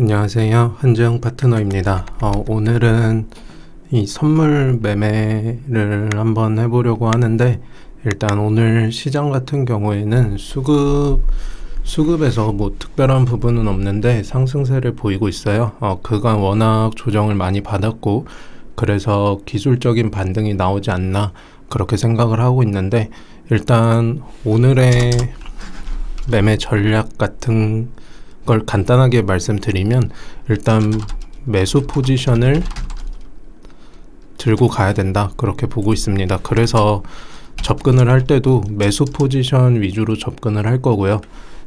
안녕하세요. 한재영 파트너입니다. 오늘은 이 선물 매매를 한번 해보려고 하는데, 일단 오늘 시장 같은 경우에는 수급에서 뭐 특별한 부분은 없는데 상승세를 보이고 있어요. 그간 워낙 조정을 많이 받았고, 그래서 기술적인 반등이 나오지 않나 그렇게 생각을 하고 있는데, 일단 오늘의 매매 전략 같은 걸 간단하게 말씀드리면, 일단 매수 포지션을 들고 가야 된다 그렇게 보고 있습니다. 그래서 접근을 할 때도 매수 포지션 위주로 접근을 할 거고요.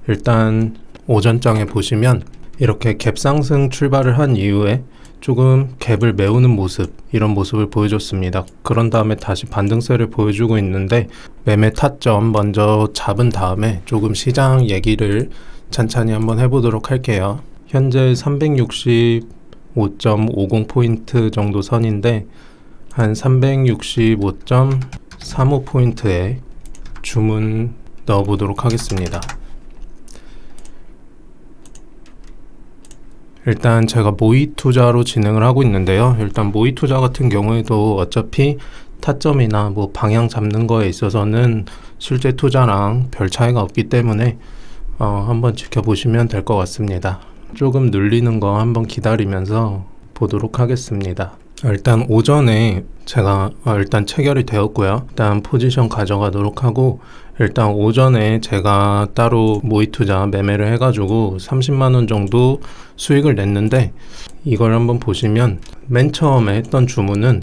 일단 오전장에 보시면 이렇게 갭 상승 출발을 한 이후에 조금 갭을 메우는 모습, 이런 모습을 보여줬습니다. 그런 다음에 다시 반등세를 보여주고 있는데, 매매 타점 먼저 잡은 다음에 조금 시장 얘기를 찬찬히 한번 해보도록 할게요. 현재 365.50포인트 정도 선인데, 한 365.35포인트에 주문 넣어보도록 하겠습니다. 일단 제가 모의 투자로 진행을 하고 있는데요. 일단 모의 투자 같은 경우에도 어차피 타점이나 뭐 방향 잡는 거에 있어서는 실제 투자랑 별 차이가 없기 때문에 한번 지켜보시면 될 것 같습니다. 조금 눌리는 거 한번 기다리면서 보도록 하겠습니다. 일단 오전에 제가 일단 체결이 되었고요. 일단 포지션 가져가도록 하고, 일단 오전에 제가 따로 모의 투자 매매를 해가지고 30만원 정도 수익을 냈는데, 이걸 한번 보시면 맨 처음에 했던 주문은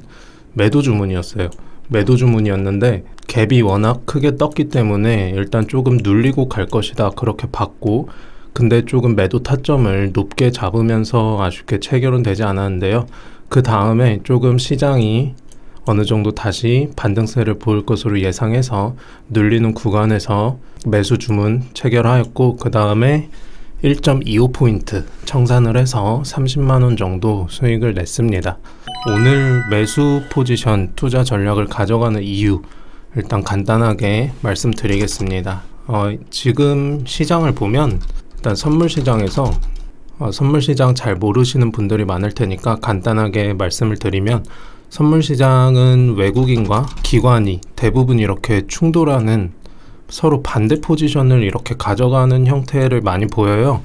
매도 주문이었어요. 매도 주문이었는데 갭이 워낙 크게 떴기 때문에 일단 조금 눌리고 갈 것이다 그렇게 봤고, 근데 조금 매도 타점을 높게 잡으면서 아쉽게 체결은 되지 않았는데요. 그 다음에 조금 시장이 어느 정도 다시 반등세를 보일 것으로 예상해서 눌리는 구간에서 매수 주문 체결하였고, 그 다음에 1.25포인트 청산을 해서 30만원 정도 수익을 냈습니다. 오늘 매수 포지션 투자 전략을 가져가는 이유, 일단 간단하게 말씀드리겠습니다. 지금 시장을 보면 일단 선물 시장에서 선물 시장 잘 모르시는 분들이 많을 테니까 간단하게 말씀을 드리면, 선물 시장은 외국인과 기관이 대부분 이렇게 충돌하는, 서로 반대 포지션을 이렇게 가져가는 형태를 많이 보여요.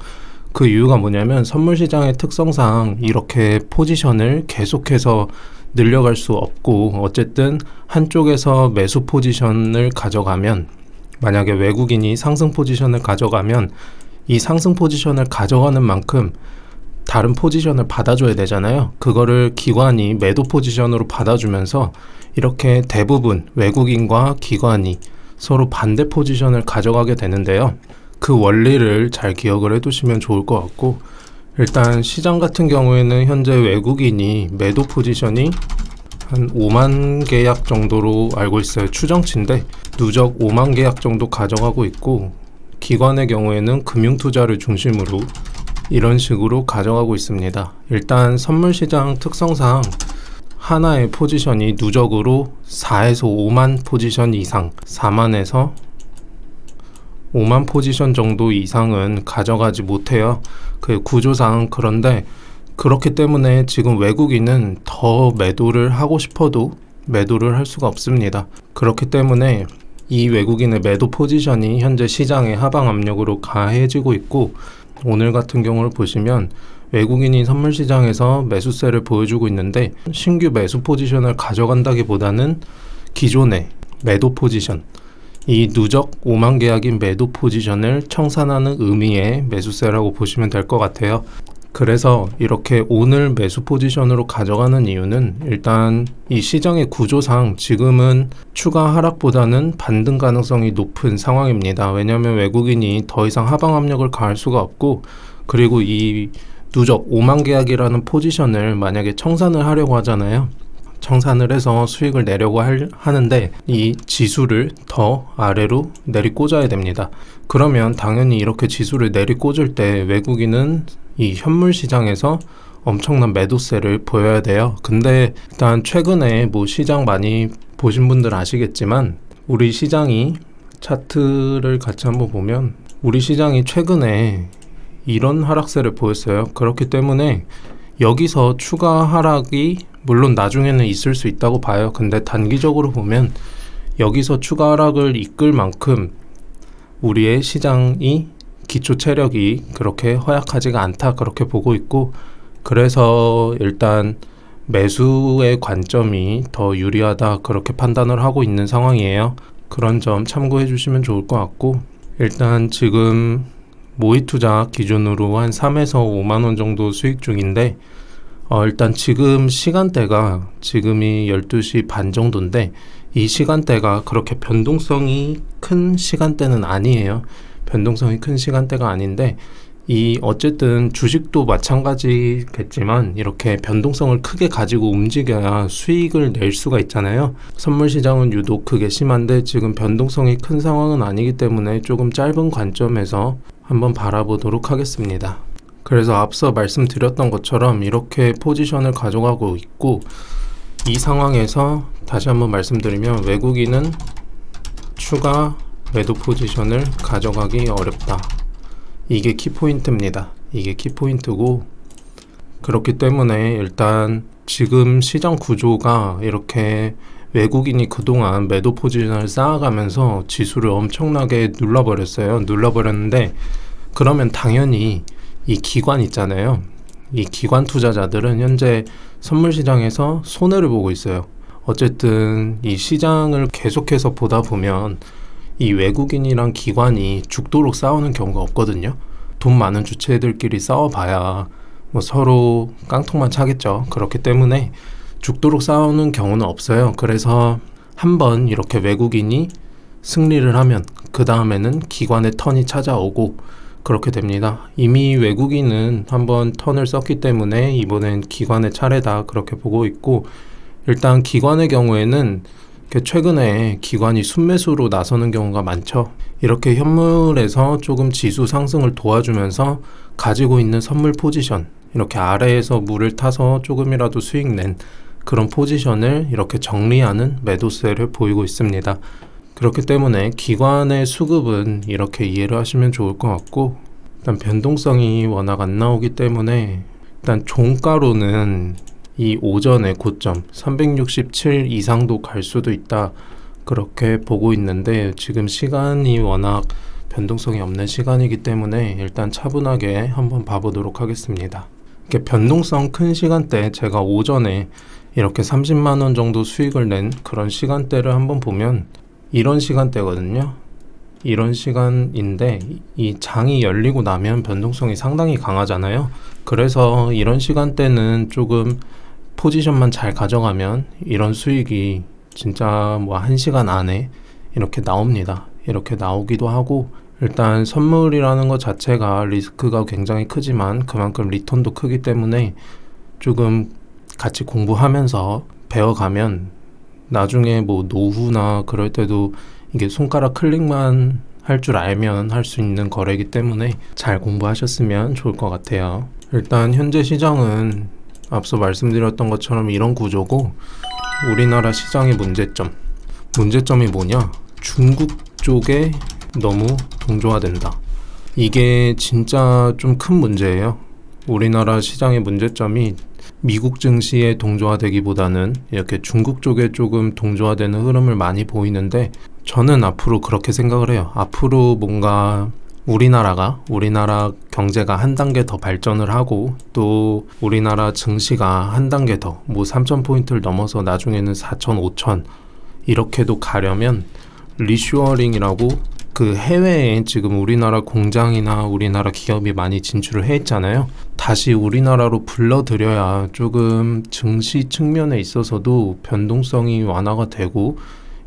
그 이유가 뭐냐면, 선물 시장의 특성상 이렇게 포지션을 계속해서 늘려갈 수 없고, 어쨌든 한쪽에서 매수 포지션을 가져가면, 만약에 외국인이 상승 포지션을 가져가면 이 상승 포지션을 가져가는 만큼 다른 포지션을 받아줘야 되잖아요. 그거를 기관이 매도 포지션으로 받아주면서 이렇게 대부분 외국인과 기관이 서로 반대 포지션을 가져가게 되는데요. 그 원리를 잘 기억을 해두시면 좋을 것 같고, 일단 시장 같은 경우에는 현재 외국인이 매도 포지션이 한 5만 계약 정도로 알고 있어요. 추정치인데 누적 5만 계약 정도 가져가고 있고, 기관의 경우에는 금융투자를 중심으로 이런 식으로 가져가고 있습니다. 일단 선물시장 특성상 하나의 포지션이 누적으로 4에서 5만 포지션 이상, 4만에서 5만 포지션 정도 이상은 가져가지 못해요. 그 구조상. 그런데 그렇기 때문에 지금 외국인은 더 매도를 하고 싶어도 매도를 할 수가 없습니다. 그렇기 때문에 이 외국인의 매도 포지션이 현재 시장의 하방 압력으로 가해지고 있고, 오늘 같은 경우를 보시면 외국인이 선물시장에서 매수세를 보여주고 있는데, 신규 매수 포지션을 가져간다기보다는 기존의 매도 포지션, 이 누적 5만 계약인 매도 포지션을 청산하는 의미의 매수세라고 보시면 될 것 같아요. 그래서 이렇게 오늘 매수 포지션으로 가져가는 이유는, 일단 이 시장의 구조상 지금은 추가 하락보다는 반등 가능성이 높은 상황입니다. 왜냐하면 외국인이 더 이상 하방 압력을 가할 수가 없고, 그리고 이 누적 5만 계약이라는 포지션을 만약에 청산을 하려고 하잖아요. 청산을 해서 수익을 내려고 하는데 이 지수를 더 아래로 내리꽂아야 됩니다. 그러면 당연히 이렇게 지수를 내리꽂을 때 외국인은 이 현물 시장에서 엄청난 매도세를 보여야 돼요. 근데 일단 최근에 뭐 시장 많이 보신 분들 아시겠지만, 우리 시장이 차트를 같이 한번 보면 우리 시장이 최근에 이런 하락세를 보였어요. 그렇기 때문에 여기서 추가 하락이 물론 나중에는 있을 수 있다고 봐요. 근데 단기적으로 보면 여기서 추가 하락을 이끌 만큼 우리의 시장이 기초 체력이 그렇게 허약하지가 않다, 그렇게 보고 있고, 그래서 일단 매수의 관점이 더 유리하다, 그렇게 판단을 하고 있는 상황이에요. 그런 점 참고해 주시면 좋을 것 같고, 일단 지금 모의 투자 기준으로 한 3에서 5만 원 정도 수익 중인데, 일단 지금 시간대가 지금이 12시 반 정도인데, 이 시간대가 그렇게 변동성이 큰 시간대는 아니에요. 변동성이 큰 시간대가 아닌데, 이 어쨌든 주식도 마찬가지겠지만 이렇게 변동성을 크게 가지고 움직여야 수익을 낼 수가 있잖아요. 선물 시장은 유독 그게 심한데 지금 변동성이 큰 상황은 아니기 때문에 조금 짧은 관점에서 한번 바라보도록 하겠습니다. 그래서 앞서 말씀드렸던 것처럼 이렇게 포지션을 가져가고 있고, 이 상황에서 다시 한번 말씀드리면 외국인은 추가 매도 포지션을 가져가기 어렵다. 이게 키포인트입니다. 이게 키포인트고, 그렇기 때문에 일단 지금 시장 구조가 이렇게 외국인이 그동안 매도 포지션을 쌓아가면서 지수를 엄청나게 눌러버렸는데, 그러면 당연히 이 기관 있잖아요. 이 기관 투자자들은 현재 선물 시장에서 손해를 보고 있어요. 어쨌든 이 시장을 계속해서 보다 보면 이 외국인이랑 기관이 죽도록 싸우는 경우가 없거든요. 돈 많은 주체들끼리 싸워봐야 뭐 서로 깡통만 차겠죠. 그렇기 때문에 죽도록 싸우는 경우는 없어요. 그래서 한번 이렇게 외국인이 승리를 하면 그 다음에는 기관의 턴이 찾아오고 그렇게 됩니다. 이미 외국인은 한번 턴을 썼기 때문에 이번엔 기관의 차례다, 그렇게 보고 있고, 일단 기관의 경우에는 최근에 기관이 순매수로 나서는 경우가 많죠. 이렇게 현물에서 조금 지수 상승을 도와주면서 가지고 있는 선물 포지션, 이렇게 아래에서 물을 타서 조금이라도 수익 낸 그런 포지션을 이렇게 정리하는 매도세를 보이고 있습니다. 그렇기 때문에 기관의 수급은 이렇게 이해를 하시면 좋을 것 같고, 일단 변동성이 워낙 안 나오기 때문에 일단 종가로는 이 오전의 고점 367 이상도 갈 수도 있다, 그렇게 보고 있는데, 지금 시간이 워낙 변동성이 없는 시간이기 때문에 일단 차분하게 한번 봐보도록 하겠습니다. 이렇게 변동성 큰 시간대, 제가 오전에 이렇게 30만 원 정도 수익을 낸 그런 시간대를 한번 보면 이런 시간대거든요. 이런 시간인데 이 장이 열리고 나면 변동성이 상당히 강하잖아요. 그래서 이런 시간대는 조금 포지션만 잘 가져가면 이런 수익이 진짜 뭐 1시간 안에 이렇게 나옵니다. 이렇게 나오기도 하고, 일단 선물이라는 것 자체가 리스크가 굉장히 크지만 그만큼 리턴도 크기 때문에 조금 같이 공부하면서 배워가면 나중에 뭐 노후나 그럴 때도 이게 손가락 클릭만 할 줄 알면 할 수 있는 거래이기 때문에 잘 공부하셨으면 좋을 것 같아요. 일단 현재 시장은 앞서 말씀드렸던 것처럼 이런 구조고, 우리나라 시장의 문제점이 뭐냐? 중국 쪽에 너무 동조화된다. 이게 진짜 좀 큰 문제예요. 우리나라 시장의 문제점이 미국 증시에 동조화되기보다는 이렇게 중국 쪽에 조금 동조화되는 흐름을 많이 보이는데, 저는 앞으로 그렇게 생각을 해요. 앞으로 뭔가 우리나라 경제가 한 단계 더 발전을 하고, 또 우리나라 증시가 한 단계 더 뭐 3,000포인트를 넘어서 나중에는 4,000, 5,000 이렇게도 가려면 리슈어링이라고, 그 해외에 지금 우리나라 공장이나 우리나라 기업이 많이 진출을 해 있잖아요. 다시 우리나라로 불러들여야 조금 증시 측면에 있어서도 변동성이 완화가 되고,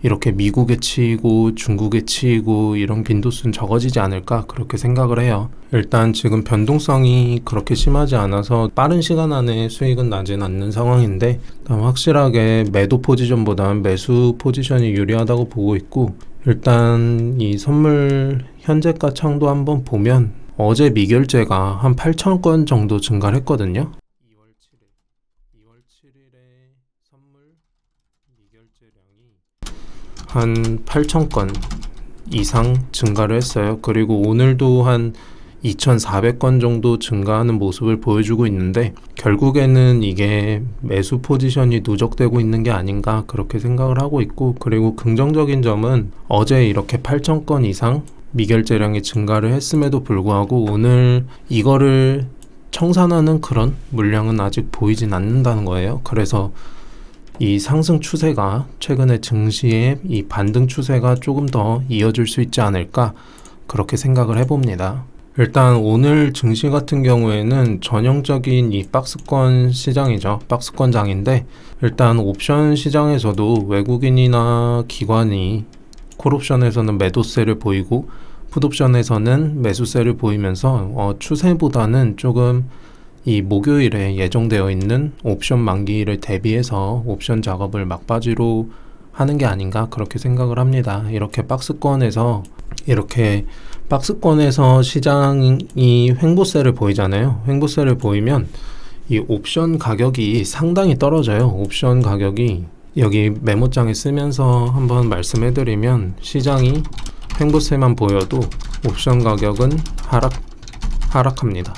이렇게 미국에 치이고 중국에 치이고 이런 빈도수는 적어지지 않을까, 그렇게 생각을 해요. 일단 지금 변동성이 그렇게 심하지 않아서 빠른 시간 안에 수익은 나진 않는 상황인데, 확실하게 매도 포지션보다는 매수 포지션이 유리하다고 보고 있고, 일단 이 선물 현재가 창도 한번 보면 어제 미결제가 한 8,000건 정도 증가를 했거든요. 2월 7일에 선물 미결제량이 한 8,000건 이상 증가를 했어요. 그리고 오늘도 한 2,400건 정도 증가하는 모습을 보여주고 있는데 결국에는 이게 매수 포지션이 누적되고 있는 게 아닌가 그렇게 생각을 하고 있고, 그리고 긍정적인 점은 어제 이렇게 8,000건 이상 미결제량이 증가를 했음에도 불구하고 오늘 이거를 청산하는 그런 물량은 아직 보이진 않는다는 거예요. 그래서 이 상승 추세가 최근에 증시의 이 반등 추세가 조금 더 이어질 수 있지 않을까 그렇게 생각을 해봅니다. 일단 오늘 증시 같은 경우에는 전형적인 이 박스권 시장이죠. 박스권장인데 일단 옵션 시장에서도 외국인이나 기관이 콜옵션에서는 매도세를 보이고 풋옵션에서는 매수세를 보이면서 추세보다는 조금 이 목요일에 예정되어 있는 옵션 만기일을 대비해서 옵션 작업을 막바지로 하는 게 아닌가 그렇게 생각을 합니다. 이렇게 박스권에서 시장이 횡보세를 보이잖아요. 횡보세를 보이면 이 옵션 가격이 상당히 떨어져요. 옵션 가격이 여기 메모장에 쓰면서 한번 말씀해드리면 시장이 횡보세만 보여도 옵션 가격은 하락합니다.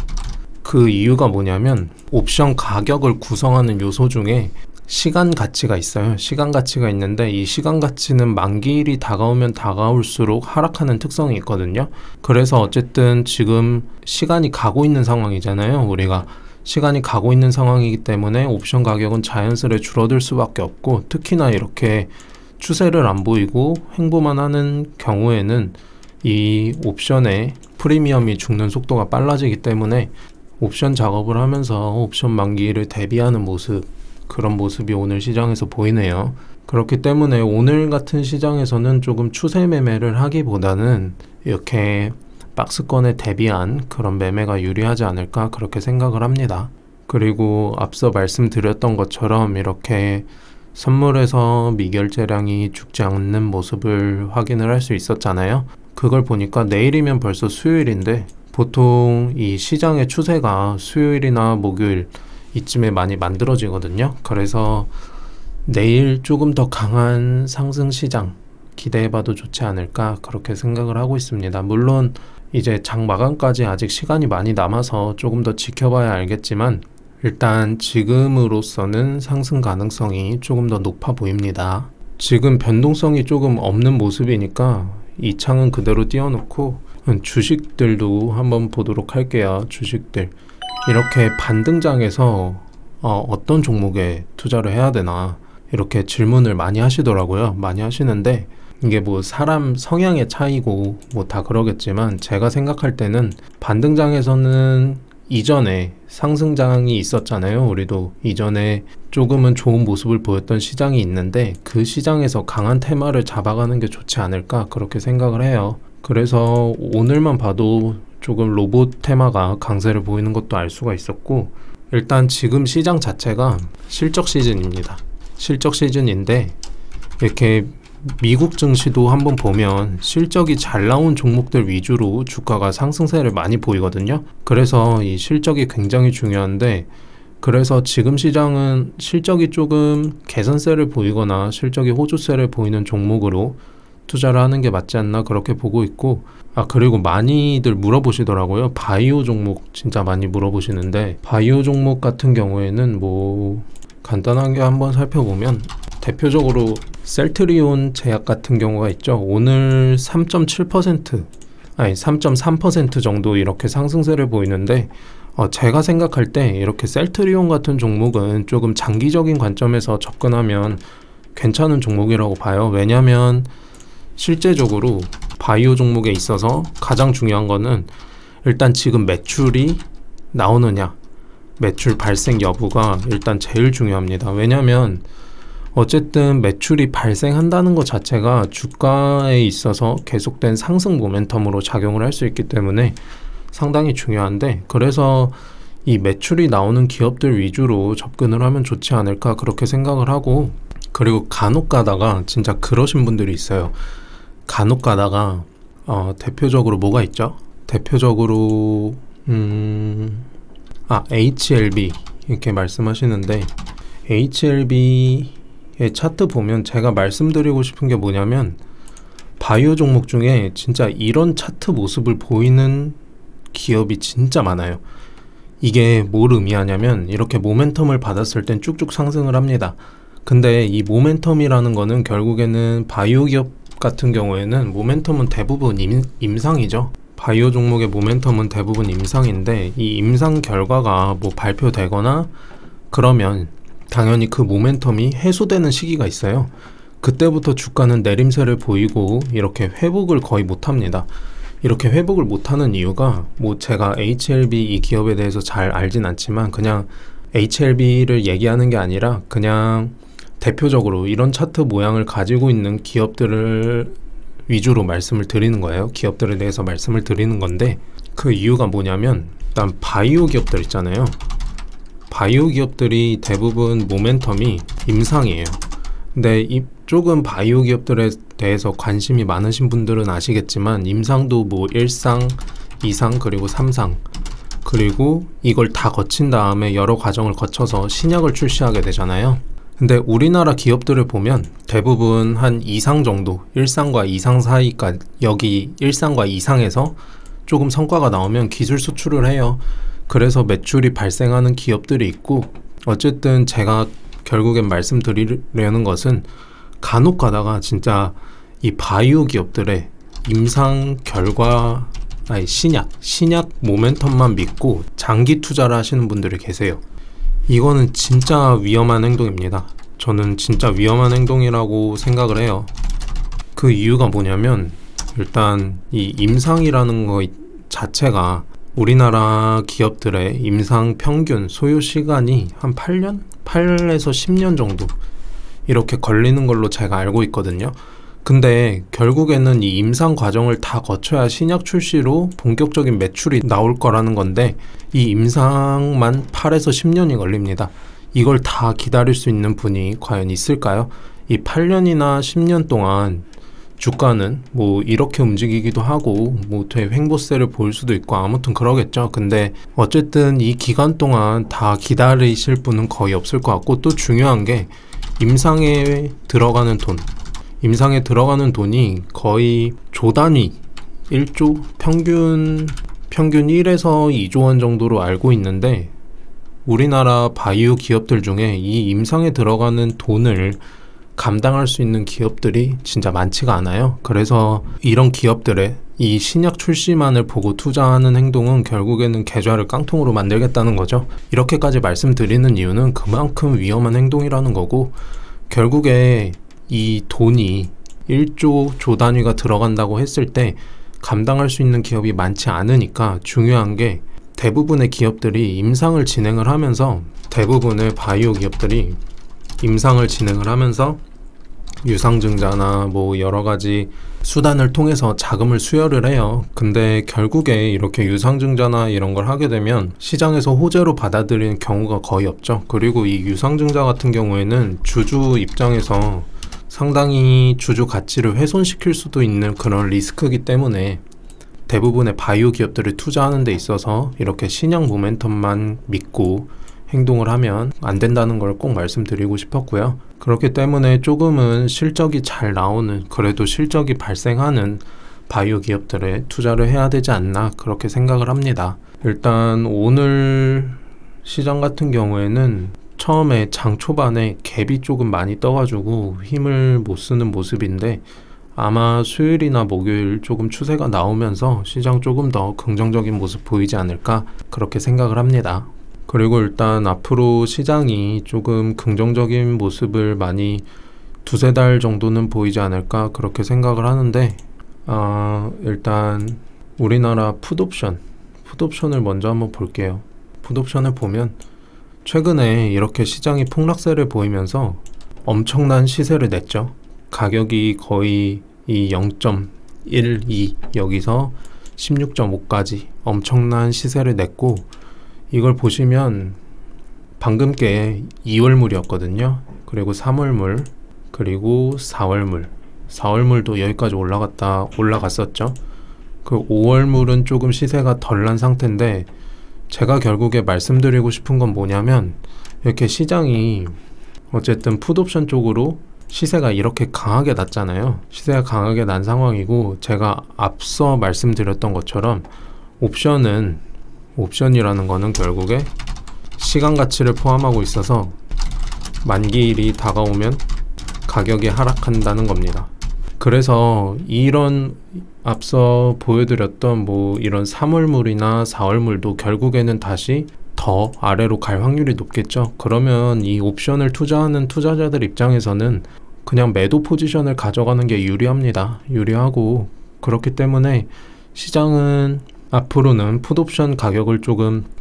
그 이유가 뭐냐면 옵션 가격을 구성하는 요소 중에 시간 가치가 있어요. 시간 가치가 있는데 이 시간 가치는 만기일이 다가오면 다가올수록 하락하는 특성이 있거든요. 그래서 어쨌든 지금 시간이 가고 있는 상황이잖아요. 우리가 시간이 가고 있는 상황이기 때문에 옵션 가격은 자연스레 줄어들 수밖에 없고, 특히나 이렇게 추세를 안 보이고 횡보만 하는 경우에는 이 옵션의 프리미엄이 죽는 속도가 빨라지기 때문에 옵션 작업을 하면서 옵션 만기일을 대비하는 모습, 그런 모습이 오늘 시장에서 보이네요. 그렇기 때문에 오늘 같은 시장에서는 조금 추세 매매를 하기보다는 이렇게 박스권에 대비한 그런 매매가 유리하지 않을까 그렇게 생각을 합니다. 그리고 앞서 말씀드렸던 것처럼 이렇게 선물에서 미결제량이 죽지 않는 모습을 확인을 할 수 있었잖아요. 그걸 보니까 내일이면 벌써 수요일인데 보통 이 시장의 추세가 수요일이나 목요일 이쯤에 많이 만들어지거든요. 그래서 내일 조금 더 강한 상승 시장 기대해봐도 좋지 않을까 그렇게 생각을 하고 있습니다. 물론 이제 장 마감까지 아직 시간이 많이 남아서 조금 더 지켜봐야 알겠지만 일단 지금으로서는 상승 가능성이 조금 더 높아 보입니다. 지금 변동성이 조금 없는 모습이니까 이 창은 그대로 띄워놓고 주식들도 한번 보도록 할게요. 주식들 이렇게 반등장에서 어떤 종목에 투자를 해야 되나 이렇게 질문을 많이 하시더라고요. 많이 하시는데 이게 뭐 사람 성향의 차이고 뭐 다 그러겠지만 제가 생각할 때는 반등장에서는 이전에 상승장이 있었잖아요. 우리도 이전에 조금은 좋은 모습을 보였던 시장이 있는데 그 시장에서 강한 테마를 잡아가는 게 좋지 않을까 그렇게 생각을 해요. 그래서 오늘만 봐도 조금 로봇 테마가 강세를 보이는 것도 알 수가 있었고, 일단 지금 시장 자체가 실적 시즌입니다. 실적 시즌인데 이렇게 미국 증시도 한번 보면 실적이 잘 나온 종목들 위주로 주가가 상승세를 많이 보이거든요. 그래서 이 실적이 굉장히 중요한데, 그래서 지금 시장은 실적이 조금 개선세를 보이거나 실적이 호조세를 보이는 종목으로 투자를 하는 게 맞지 않나 그렇게 보고 있고, 그리고 많이들 물어보시더라고요. 바이오 종목 진짜 많이 물어보시는데, 바이오 종목 같은 경우에는 뭐 간단하게 한번 살펴보면 대표적으로 셀트리온 제약 같은 경우가 있죠. 오늘 3.3% 정도 이렇게 상승세를 보이는데 제가 생각할 때 이렇게 셀트리온 같은 종목은 조금 장기적인 관점에서 접근하면 괜찮은 종목이라고 봐요. 왜냐하면 실제적으로 바이오 종목에 있어서 가장 중요한 거는 일단 지금 매출이 나오느냐, 매출 발생 여부가 일단 제일 중요합니다. 왜냐하면 어쨌든 매출이 발생한다는 것 자체가 주가에 있어서 계속된 상승 모멘텀으로 작용을 할 수 있기 때문에 상당히 중요한데, 그래서 이 매출이 나오는 기업들 위주로 접근을 하면 좋지 않을까 그렇게 생각을 하고, 그리고 간혹 가다가 진짜 그러신 분들이 있어요. 간혹 가다가 대표적으로 뭐가 있죠? 대표적으로 HLB 이렇게 말씀하시는데, HLB의 차트 보면 제가 말씀드리고 싶은 게 뭐냐면 바이오 종목 중에 진짜 이런 차트 모습을 보이는 기업이 진짜 많아요. 이게 뭘 의미하냐면 이렇게 모멘텀을 받았을 땐 쭉쭉 상승을 합니다. 근데 이 모멘텀이라는 거는 결국에는 바이오 기업 같은 경우에는 모멘텀은 대부분 임상이죠. 바이오 종목의 모멘텀은 대부분 임상인데 이 임상 결과가 뭐 발표되거나 그러면 당연히 그 모멘텀이 해소되는 시기가 있어요. 그때부터 주가는 내림세를 보이고 이렇게 회복을 거의 못합니다. 이렇게 회복을 못하는 이유가 뭐 제가 HLB 이 기업에 대해서 잘 알진 않지만 그냥 HLB를 얘기하는 게 아니라 그냥 대표적으로 이런 차트 모양을 가지고 있는 기업들을 위주로 말씀을 드리는 거예요. 기업들에 대해서 말씀을 드리는 건데 그 이유가 뭐냐면 일단 바이오 기업들 있잖아요. 바이오 기업들이 대부분 모멘텀이 임상이에요. 근데 조금 바이오 기업들에 대해서 관심이 많으신 분들은 아시겠지만 임상도 뭐 1상, 2상 그리고 3상 그리고 이걸 다 거친 다음에 여러 과정을 거쳐서 신약을 출시하게 되잖아요. 근데 우리나라 기업들을 보면 대부분 한 2상 정도 1상과 2상 사이까지 여기 1상과 2상에서 조금 성과가 나오면 기술 수출을 해요. 그래서 매출이 발생하는 기업들이 있고 어쨌든 제가 결국엔 말씀드리려는 것은 간혹 가다가 진짜 이 바이오 기업들의 임상 결과 신약 모멘텀만 믿고 장기 투자를 하시는 분들이 계세요. 이거는 진짜 위험한 행동입니다. 저는 진짜 위험한 행동이라고 생각을 해요. 그 이유가 뭐냐면 일단 이 임상이라는 거 자체가 우리나라 기업들의 임상 평균 소요 시간이 한 8년? 8에서 10년 정도 이렇게 걸리는 걸로 제가 알고 있거든요. 근데 결국에는 이 임상 과정을 다 거쳐야 신약 출시로 본격적인 매출이 나올 거라는 건데 이 임상만 8에서 10년이 걸립니다. 이걸 다 기다릴 수 있는 분이 과연 있을까요? 이 8년이나 10년 동안 주가는 뭐 이렇게 움직이기도 하고 뭐 횡보세를 보일 수도 있고 아무튼 그러겠죠. 근데 어쨌든 이 기간 동안 다 기다리실 분은 거의 없을 것 같고 또 중요한 게 임상에 들어가는 돈이 거의 조 단위 1조 평균 1에서 2조 원 정도로 알고 있는데 우리나라 바이오 기업들 중에 이 임상에 들어가는 돈을 감당할 수 있는 기업들이 진짜 많지가 않아요. 그래서 이런 기업들의 이 신약 출시만을 보고 투자하는 행동은 결국에는 계좌를 깡통으로 만들겠다는 거죠. 이렇게까지 말씀드리는 이유는 그만큼 위험한 행동이라는 거고 결국에 이 돈이 1조 조 단위가 들어간다고 했을 때 감당할 수 있는 기업이 많지 않으니까 중요한 게 대부분의 기업들이 임상을 진행을 하면서 대부분의 바이오 기업들이 임상을 진행을 하면서 유상증자나 뭐 여러 가지 수단을 통해서 자금을 수혈을 해요. 근데 결국에 이렇게 유상증자나 이런 걸 하게 되면 시장에서 호재로 받아들이는 경우가 거의 없죠. 그리고 이 유상증자 같은 경우에는 주주 입장에서 상당히 주주 가치를 훼손시킬 수도 있는 그런 리스크이기 때문에 대부분의 바이오 기업들을 투자하는 데 있어서 이렇게 신약 모멘텀만 믿고 행동을 하면 안 된다는 걸 꼭 말씀드리고 싶었고요. 그렇기 때문에 조금은 실적이 잘 나오는 그래도 실적이 발생하는 바이오 기업들에 투자를 해야 되지 않나 그렇게 생각을 합니다. 일단 오늘 시장 같은 경우에는 처음에 장 초반에 갭이 조금 많이 떠가지고 힘을 못 쓰는 모습인데 아마 수요일이나 목요일 조금 추세가 나오면서 시장 조금 더 긍정적인 모습 보이지 않을까 그렇게 생각을 합니다. 그리고 일단 앞으로 시장이 조금 긍정적인 모습을 많이 두세 달 정도는 보이지 않을까 그렇게 생각을 하는데 일단 우리나라 풋옵션을 먼저 한번 볼게요. 풋옵션을 보면 최근에 이렇게 시장이 폭락세를 보이면서 엄청난 시세를 냈죠. 가격이 거의 이 0.12 여기서 16.5까지 엄청난 시세를 냈고 이걸 보시면 방금 게 2월물이었거든요. 그리고 3월물 그리고 4월물도 여기까지 올라갔었죠. 그 5월물은 조금 시세가 덜 난 상태인데 제가 결국에 말씀드리고 싶은 건 뭐냐면 이렇게 시장이 어쨌든 풋옵션 쪽으로 시세가 이렇게 강하게 났잖아요. 시세가 강하게 난 상황이고 제가 앞서 말씀드렸던 것처럼 옵션이라는 거는 결국에 시간 가치를 포함하고 있어서 만기일이 다가오면 가격이 하락한다는 겁니다. 그래서 이런 앞서 보여드렸던 이런 3월물이나 4월물도 결국에는 다시 더 아래로 갈 확률이 높겠죠. 그러면 이 옵션을 투자하는 투자자들 입장에서는 그냥 매도 포지션을 가져가는 게 유리하고, 그렇기 때문에 시장은 앞으로는 풋옵션 가격을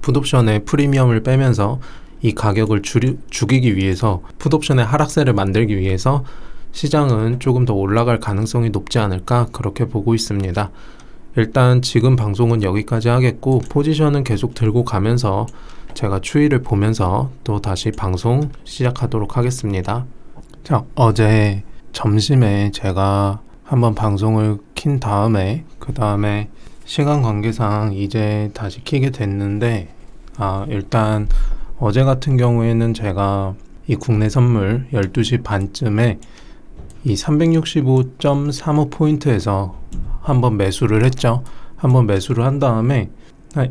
풋옵션의 프리미엄을 빼면서 이 가격을 죽이기 위해서, 풋옵션의 하락세를 만들기 위해서 시장은 조금 더 올라갈 가능성이 높지 않을까, 그렇게 보고 있습니다. 일단 지금 방송은 여기까지 하겠고, 포지션은 계속 들고 가면서 제가 추이를 보면서 또 다시 방송 시작하도록 하겠습니다. 자, 어제 점심에 제가 한번 방송을 킨 다음에 그 다음에 시간 관계상 이제 다시 키게 됐는데, 일단 어제 같은 경우에는 제가 이 국내 선물 12시 반쯤에 이 365.35포인트에서 한번 매수를 했죠. 한번 매수를 한 다음에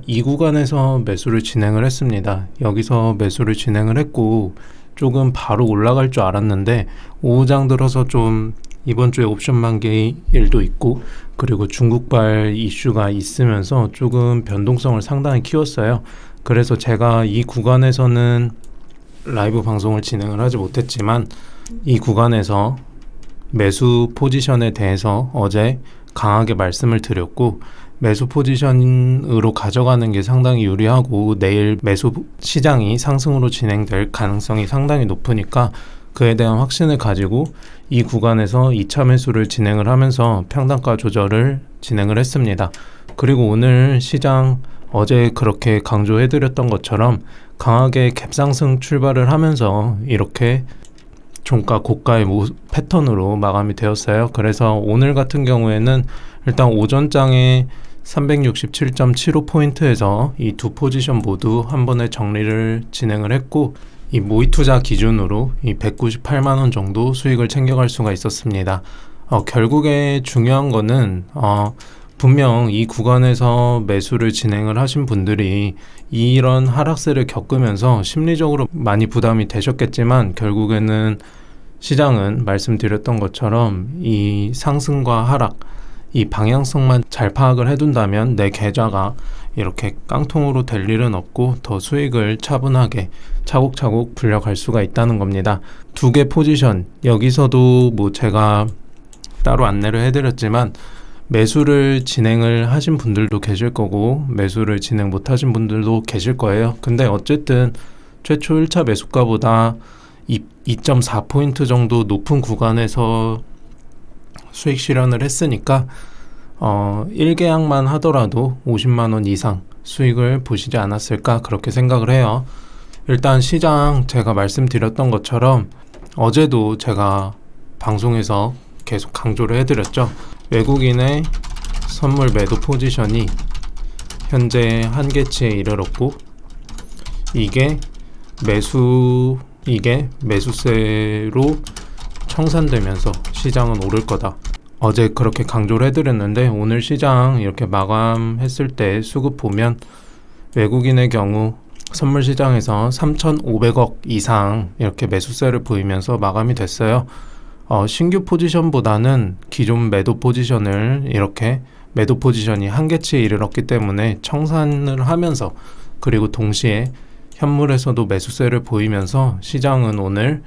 이 구간에서 매수를 진행을 했습니다. 여기서 매수를 진행을 했고, 조금 바로 올라갈 줄 알았는데 오후장 들어서 좀 이번 주에 옵션 만기 일도 있고, 그리고 중국발 이슈가 있으면서 조금 변동성을 상당히 키웠어요. 그래서 제가 이 구간에서는 라이브 방송을 진행을 하지 못했지만, 이 구간에서 매수 포지션에 대해서 어제 강하게 말씀을 드렸고, 매수 포지션으로 가져가는 게 상당히 유리하고 내일 매수 시장이 상승으로 진행될 가능성이 상당히 높으니까 그에 대한 확신을 가지고 이 구간에서 2차 매수를 진행을 하면서 평단가 조절을 진행을 했습니다. 그리고 오늘 시장 어제 그렇게 강조해드렸던 것처럼 강하게 갭상승 출발을 하면서 이렇게 종가 고가의 패턴으로 마감이 되었어요. 그래서 오늘 같은 경우에는 일단 오전장에 367.75포인트에서 이 두 포지션 모두 한 번에 정리를 진행을 했고, 이 모의투자 기준으로 이 198만원 정도 수익을 챙겨갈 수가 있었습니다. 결국에 중요한 거는 분명 이 구간에서 매수를 진행을 하신 분들이 이런 하락세를 겪으면서 심리적으로 많이 부담이 되셨겠지만, 결국에는 시장은 말씀드렸던 것처럼 이 상승과 하락, 이 방향성만 잘 파악을 해둔다면 내 계좌가 이렇게 깡통으로 될 일은 없고 더 수익을 차분하게 차곡차곡 불려갈 수가 있다는 겁니다. 두 개 포지션, 여기서도 제가 따로 안내를 해드렸지만 매수를 진행을 하신 분들도 계실 거고 매수를 진행 못 하신 분들도 계실 거예요. 근데 어쨌든 최초 1차 매수가보다 2.4포인트 정도 높은 구간에서 수익 실현을 했으니까 1계약만 하더라도 50만원 이상 수익을 보시지 않았을까, 그렇게 생각을 해요. 일단 시장 제가 말씀드렸던 것처럼 어제도 제가 방송에서 계속 강조를 해드렸죠. 외국인의 선물 매도 포지션이 현재 한계치에 이르렀고, 이게 매수세로 청산되면서 시장은 오를 거다. 어제 그렇게 강조를 해드렸는데 오늘 시장 이렇게 마감했을 때 수급 보면 외국인의 경우 선물 시장에서 3,500억 이상 이렇게 매수세를 보이면서 마감이 됐어요. 신규 포지션보다는 기존 매도 포지션을 이렇게 매도 포지션이 한계치에 이르렀기 때문에 청산을 하면서, 그리고 동시에 현물에서도 매수세를 보이면서 시장은 오늘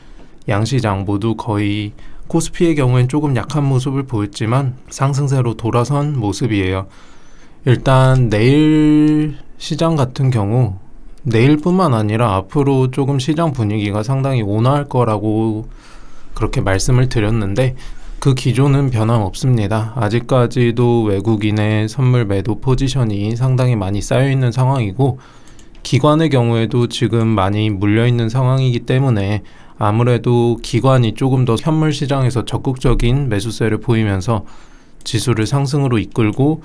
양시장 모두 거의 코스피의 경우엔 조금 약한 모습을 보였지만 상승세로 돌아선 모습이에요. 일단 내일 시장 같은 경우, 내일뿐만 아니라 앞으로 조금 시장 분위기가 상당히 온화할 거라고 그렇게 말씀을 드렸는데 그 기조는 변함없습니다. 아직까지도 외국인의 선물 매도 포지션이 상당히 많이 쌓여있는 상황이고, 기관의 경우에도 지금 많이 물려있는 상황이기 때문에 아무래도 기관이 조금 더 현물 시장에서 적극적인 매수세를 보이면서 지수를 상승으로 이끌고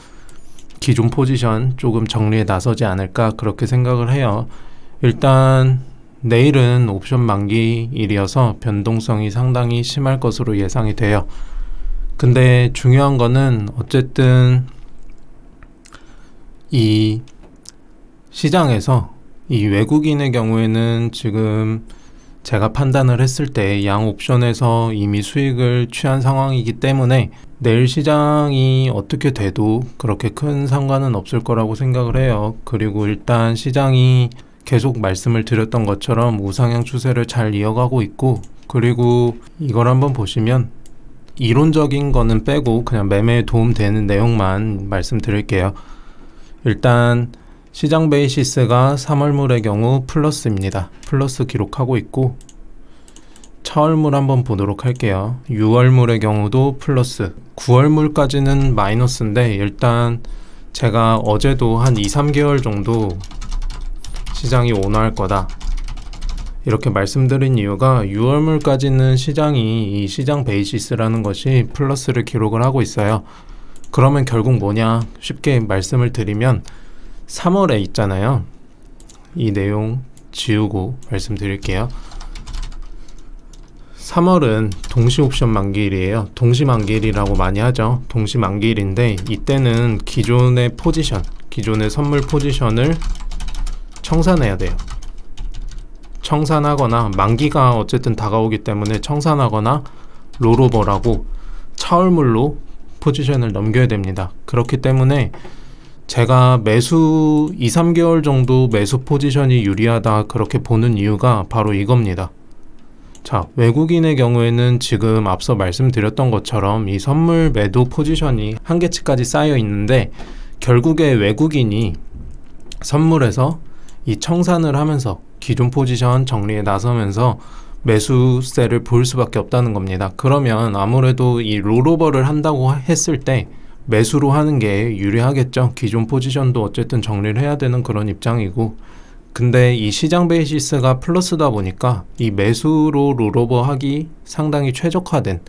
기존 포지션 조금 정리에 나서지 않을까, 그렇게 생각을 해요. 일단 내일은 옵션 만기일이어서 변동성이 상당히 심할 것으로 예상이 돼요. 근데 중요한 거는 어쨌든 이 시장에서 이 외국인의 경우에는 지금 제가 판단을 했을 때 양 옵션에서 이미 수익을 취한 상황이기 때문에 내일 시장이 어떻게 돼도 그렇게 큰 상관은 없을 거라고 생각을 해요. 그리고 일단 시장이 계속 말씀을 드렸던 것처럼 우상향 추세를 잘 이어가고 있고, 그리고 이걸 한번 보시면 이론적인 거는 빼고 그냥 매매에 도움되는 내용만 말씀드릴게요. 일단 시장 베이시스가 3월물의 경우 플러스입니다. 플러스 기록하고 있고, 차월물 한번 보도록 할게요. 6월물의 경우도 플러스, 9월물까지는 마이너스인데 일단 제가 어제도 한 2-3개월 정도 시장이 온화할 거다 이렇게 말씀드린 이유가 6월물까지는 시장이 이 시장 베이시스라는 것이 플러스를 기록을 하고 있어요. 그러면 결국 뭐냐, 쉽게 말씀을 드리면 3월에 있잖아요. 이 내용 지우고 말씀드릴게요. 3월은 동시 옵션 만기일이에요. 동시 만기일이라고 많이 하죠. 동시 만기일인데 이때는 기존의 포지션, 기존의 선물 포지션을 청산해야 돼요. 청산하거나 만기가 어쨌든 다가오기 때문에 청산하거나 롤오버라고 차월물로 포지션을 넘겨야 됩니다. 그렇기 때문에 제가 매수 2-3개월 정도 매수 포지션이 유리하다 그렇게 보는 이유가 바로 이겁니다. 자, 외국인의 경우에는 지금 앞서 말씀드렸던 것처럼 이 선물 매도 포지션이 한계치까지 쌓여 있는데 결국에 외국인이 선물에서 이 청산을 하면서 기존 포지션 정리에 나서면서 매수세를 보일 수밖에 없다는 겁니다. 그러면 아무래도 이 롤오버를 한다고 했을 때 매수로 하는 게 유리하겠죠. 기존 포지션도 어쨌든 정리를 해야 되는 그런 입장이고, 근데 이 시장 베이시스가 플러스다 보니까 이 매수로 롤오버 하기 상당히 최적화된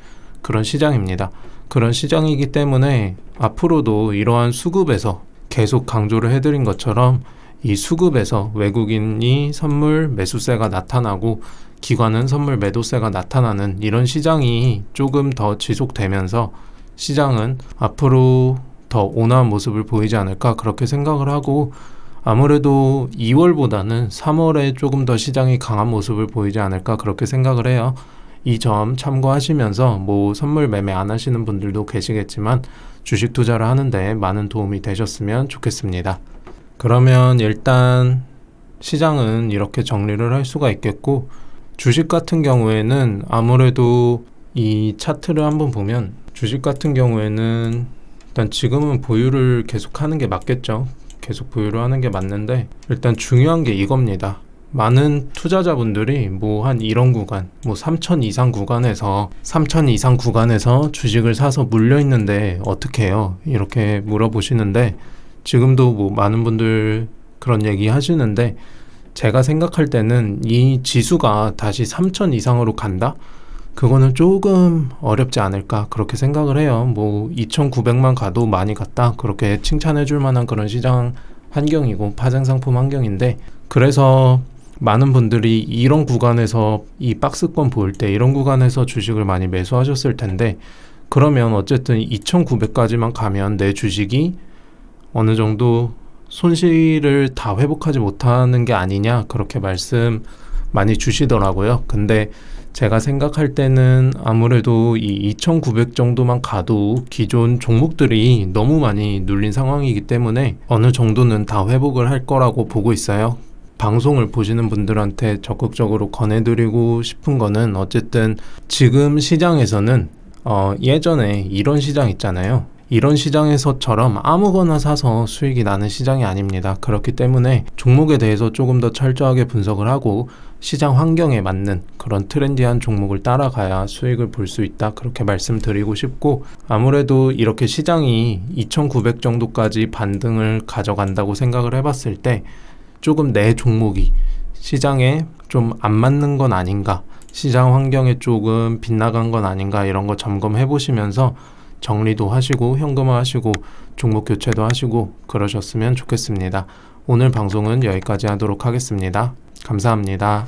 그런 시장입니다. 그런 시장이기 때문에 앞으로도 이러한 수급에서 계속 강조를 해드린 것처럼 이 수급에서 외국인이 선물 매수세가 나타나고 기관은 선물 매도세가 나타나는 이런 시장이 조금 더 지속되면서 시장은 앞으로 더 온화한 모습을 보이지 않을까 그렇게 생각을 하고, 아무래도 2월보다는 3월에 조금 더 시장이 강한 모습을 보이지 않을까 그렇게 생각을 해요. 이 점 참고하시면서 뭐 선물 매매 안 하시는 분들도 계시겠지만 주식 투자를 하는데 많은 도움이 되셨으면 좋겠습니다. 그러면 일단 시장은 이렇게 정리를 할 수가 있겠고, 주식 같은 경우에는 아무래도 이 차트를 한번 보면 주식 같은 경우에는 일단 지금은 보유를 계속 하는 게 맞겠죠. 계속 보유를 하는 게 맞는데 일단 중요한 게 이겁니다. 많은 투자자분들이 뭐 한 이런 구간, 뭐 3천 이상 구간에서 주식을 사서 물려 있는데 어떻게 해요? 이렇게 물어보시는데 지금도 뭐 많은 분들 그런 얘기 하시는데 제가 생각할 때는 이 지수가 다시 3천 이상으로 간다? 그거는 조금 어렵지 않을까 그렇게 생각을 해요. 뭐 2,900만 가도 많이 갔다 그렇게 칭찬해 줄 만한 그런 시장 환경이고 파생상품 환경인데, 그래서 많은 분들이 이런 구간에서 이 박스권 볼 때 이런 구간에서 주식을 많이 매수하셨을 텐데, 그러면 어쨌든 2,900까지만 가면 내 주식이 어느 정도 손실을 다 회복하지 못하는 게 아니냐 그렇게 말씀 많이 주시더라고요. 근데 제가 생각할 때는 아무래도 이 2,900 정도만 가도 기존 종목들이 너무 많이 눌린 상황이기 때문에 어느 정도는 다 회복을 할 거라고 보고 있어요. 방송을 보시는 분들한테 적극적으로 권해드리고 싶은 거는 어쨌든 지금 시장에서는 예전에 이런 시장 있잖아요. 이런 시장에서처럼 아무거나 사서 수익이 나는 시장이 아닙니다. 그렇기 때문에 종목에 대해서 조금 더 철저하게 분석을 하고 시장 환경에 맞는 그런 트렌디한 종목을 따라가야 수익을 볼 수 있다 그렇게 말씀드리고 싶고, 아무래도 이렇게 시장이 2,900 정도까지 반등을 가져간다고 생각을 해봤을 때 조금 내 종목이 시장에 좀 안 맞는 건 아닌가, 시장 환경에 조금 빗나간 건 아닌가 이런 거 점검해 보시면서 정리도 하시고 현금화 하시고 종목 교체도 하시고 그러셨으면 좋겠습니다. 오늘 방송은 여기까지 하도록 하겠습니다. 감사합니다.